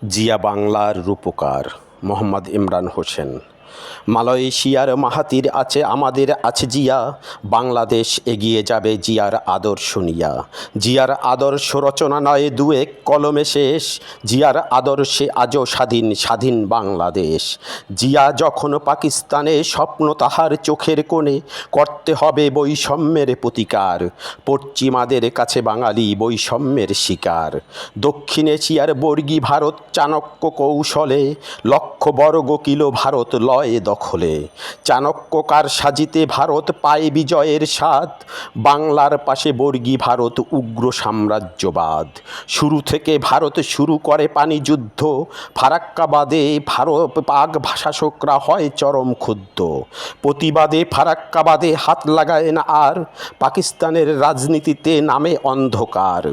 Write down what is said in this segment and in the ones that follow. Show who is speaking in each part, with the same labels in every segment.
Speaker 1: জিয়া বাংলার রূপকার মোহাম্মদ ইমরান হোসেন। মালয়েশিয়ার মাহাতির আছে, আমাদের আছে জিয়া, বাংলাদেশ এগিয়ে যাবে জিয়ার আদর্শ নিয়া। জিয়ার আদর্শ রচনা নয় দু এক কলমে শেষ, জিয়ার আদর্শে আজও স্বাধীন স্বাধীন বাংলাদেশ। জিয়া যখন পাকিস্তানে স্বপ্ন তাহার চোখের কোণে, করতে হবে বৈষম্যের প্রতিকার, পশ্চিমাদের কাছে বাঙালি বৈষম্যের শিকার। দক্ষিণ এশিয়ার বর্গী ভারত চাণক্য কৌশলে, লক্ষ বর্গ কিলো ভারত লয় দখলে। চাণক্যকার সাজিতে ভারত পায় বিজয়ের স্বাদ, বাংলার পাশে বর্গী ভারত উগ্র সাম্রাজ্যবাদ। শুরু থেকে ভারত শুরু করে পানি যুদ্ধ, ফারাক্কাবাদে ভারত পাক শাসকরা হয় চরম ক্ষুব্ধ। প্রতিবাদে ফারাক্কাবাদে হাত লাগায় না আর, পাকিস্তানের রাজনীতিতে নামে অন্ধকার।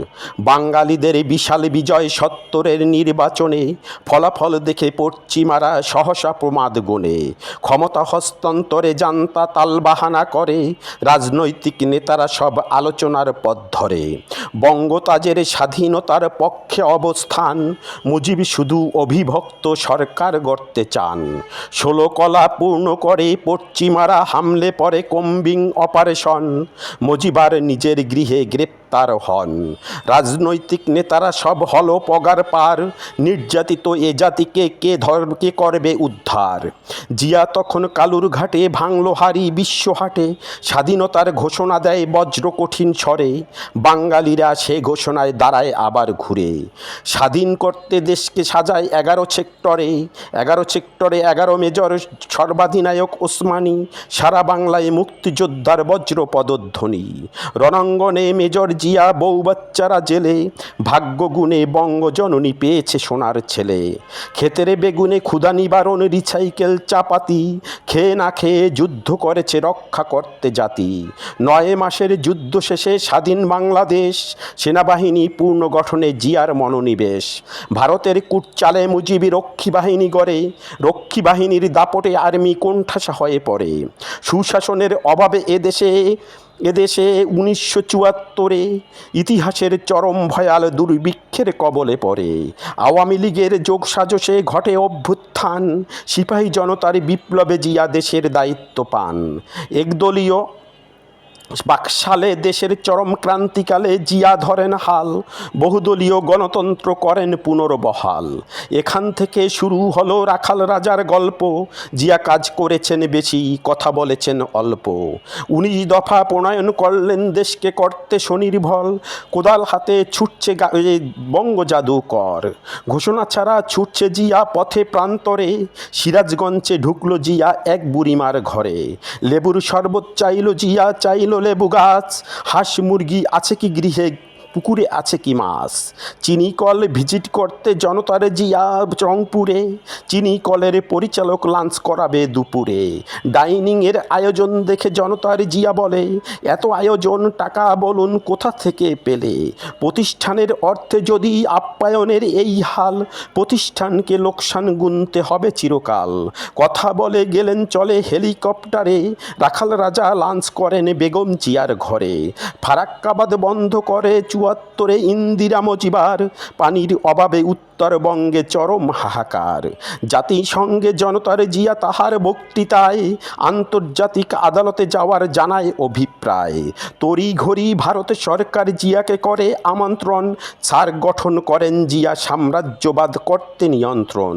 Speaker 1: বাঙালিদের বিশাল বিজয় ৭০-এর নির্বাচনে, ফলাফল দেখে পশ্চিমারা সহসা প্রমাদ গোনে। ক্ষমতা হস্তান্তরে জান্তা তালবাহানা করে, রাজনৈতিক নেতারা সব আলোচনার পথ ধরে। বঙ্গতাজের স্বাধীনতার পক্ষে অবস্থান, মুজিব শুধু অবিভক্ত সরকার গড়তে চান। ১৬ কলা পূর্ণ করে পশ্চিমারা হামলে পড়ে কম্বিং অপারেশন, মুজিবার নিজের গৃহে গ্রেপ্তার হন। রাজনৈতিক নেতারা সব হলো পগার পার, নির্যাতিত এ জাতিকে কে করবে উদ্ধার। জিয়া তখন কালুরঘাটে ভাঙল হাড়ি বিশ্বহাটে, স্বাধীনতার ঘোষণা দেয় বজ্র কঠিন স্বরে, বাঙালিরা সে ঘোষণায় দাঁড়ায় আবার ঘুরে। স্বাধীন করতে দেশকে সাজায় ১১ সেক্টরে, ১১ মেজর সর্বাধিনায়ক ওসমানী, সারা বাংলায় মুক্তিযোদ্ধার বজ্র পদধ্বনি। রণাঙ্গনে মেজর জিয়া বউ বাচ্চারা জেলে, ভাগ্য গুণে বঙ্গজননী পেয়েছে সোনার ছেলে। ক্ষেতের বেগুনে ক্ষুধা নিবারণ রিসাইকেল চাপাতি, খেয়ে না খেয়ে যুদ্ধ করেছে রক্ষা করতে জাতি। ৯ মাসের যুদ্ধ শেষে স্বাধীন বাংলাদেশ, সেনাবাহিনী পূর্ণ গঠনে জিয়ার মনোনিবেশ। ভারতের কুটচালে মুজিবি রক্ষী বাহিনী গড়ে, রক্ষী বাহিনীর দাপটে আর্মি কোণঠাসা হয়ে পড়ে। সুশাসনের অভাবে এদেশে ১৯৭৪-এ ইতিহাসের চরম ভয়াল দুর্ভিক্ষের কবলে পড়ে। আওয়ামী লীগের যোগসাজশে ঘটে অভ্যুত্থান, সিপাহী জনতার বিপ্লবে জিয়া দেশের দায়িত্ব পান। একদলীয় বাকশালে দেশের চরম ক্রান্তিকালে জিয়া ধরেন হাল, বহুদলীয় গণতন্ত্র করেন পুনর্বহাল। এখান থেকে শুরু হলো রাখাল রাজার গল্প, জিয়া কাজ করেছেন বেশি কথা বলেছেন অল্প। ১৯ দফা প্রণয়ন করলেন দেশকে করতে স্বনির্ভর, কোদাল হাতে ছুটছে বঙ্গজাদুকর। ঘোষণা ছাড়া ছুটছে জিয়া পথে প্রান্তরে, সিরাজগঞ্জে ঢুকলো জিয়া এক বুড়িমার ঘরে। লেবুর শরবত চাইল জিয়া, চাইল লেবু গাছ, হাঁস মুরগি আছে কি গৃহে, পুকুরে আছে কি মাছ। চিনি কল ভিজিট করতে জনতার জিয়া রংপুরে, চিনি কলের পরিচালক লাঞ্চ করাবে দুপুরে। ডাইনিংয়ের আয়োজন দেখে জনতার জিয়া বলে, এত আয়োজন টাকা বলুন কোথা থেকে পেলে। প্রতিষ্ঠানের অর্থে যদি আপ্যায়নের এই হাল, প্রতিষ্ঠানকে লোকসান গুনতে হবে চিরকাল। কথা বলে গেলেন চলে হেলিকপ্টারে, রাখাল রাজা লাঞ্চ করেন বেগম জিয়ার ঘরে। ফারাক্কাবাদ বন্ধ করে ৭৪-এ ইন্দিরা মজিবার, পানির অভাবে উত্তরবঙ্গে চরম হাহাকার। জাতিসংঘে জনতার জিয়া তাহার বক্তৃতায়, আন্তর্জাতিক আদালতে যাওয়ার জানায় অভিপ্রায়। তড়িঘড়ি ভারত সরকার জিয়াকে করে আমন্ত্রণ, সার্ক গঠন করেন জিয়া সাম্রাজ্যবাদ করতে নিয়ন্ত্রণ।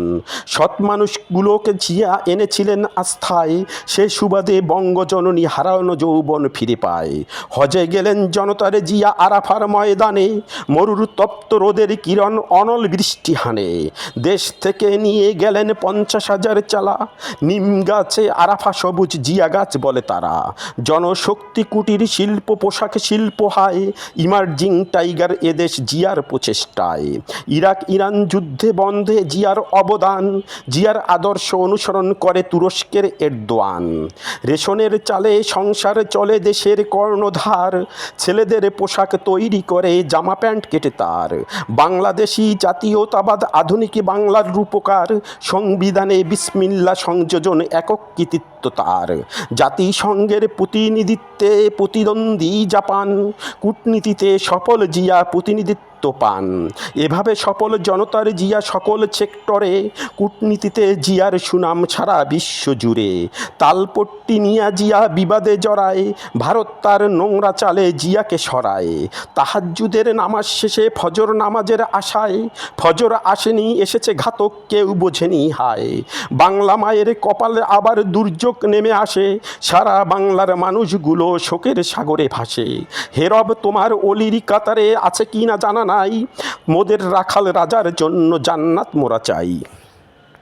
Speaker 1: সৎ মানুষগুলোকে জিয়া এনেছিলেন আস্থায়, সে সুবাদে বঙ্গজননী হারানো যৌবন ফিরে পায়। হজে গেলেন জনতার জিয়া আরাফার ময়দানে, মরুর তপ্ত রোদের কিরণ অনল বৃষ্টি হানে। দেশ থেকে নিয়ে গেলেন ৫০,০০০ চালা, নিম গাছে আরাফা সবুজ জিয়া গাছ বলে তারা। জনশক্তি কুটির শিল্প পোশাক শিল্প হায়, ইমার্জিং টাইগার এদেশ জিয়ার প্রচেষ্টায়। ইরাক ইরান যুদ্ধে বন্ধে জিয়ার অবদান, জিয়ার আদর্শ অনুসরণ করে তুরস্কের এরদোয়ান। রেশনের চালে সংসার চলে দেশের কর্ণধার, ছেলেদের পোশাক তৈরি করে জামা প্যান্ট কেটে তার। বাংলাদেশি জাতীয়তাবাদ আধুনিক বাংলার রূপকার, সংবিধানে বিসমিল্লা সংযোজন একক কৃতিত্ব তার। জাতিসংঘের প্রতিনিধিত্বে প্রতিদ্বন্দ্বী জাপান, কূটনীতিতে সফল জিয়া প্রতিনিধিত্ব দায়িত্ব পান। এভাবে সফল জনতার জিয়া সকল সেক্টরে, কূটনীতিতে জিয়ার সুনাম সারা বিশ্ব জুড়ে। তালপট্টি নিয়া জিয়া বিবাদে জড়ায়, ভারত তার নোংরা চালে জিয়াকে সরায়। তাহাজ্জুদের নামাজ শেষে ফজর নামাজের আশায়, ফজর আসেনি এসেছে ঘাতক কেউ বোঝেনি হায়। বাংলা মায়ের কপালে আবার দুর্যোগ নেমে আসে, সারা বাংলার মানুষগুলো শোকের সাগরে ভাসে। হেরব তোমার অলির কাতারে আছে কি না জানা নাই, মোদের রাখাল রাজার জন্য জান্নাত মোরা চাই।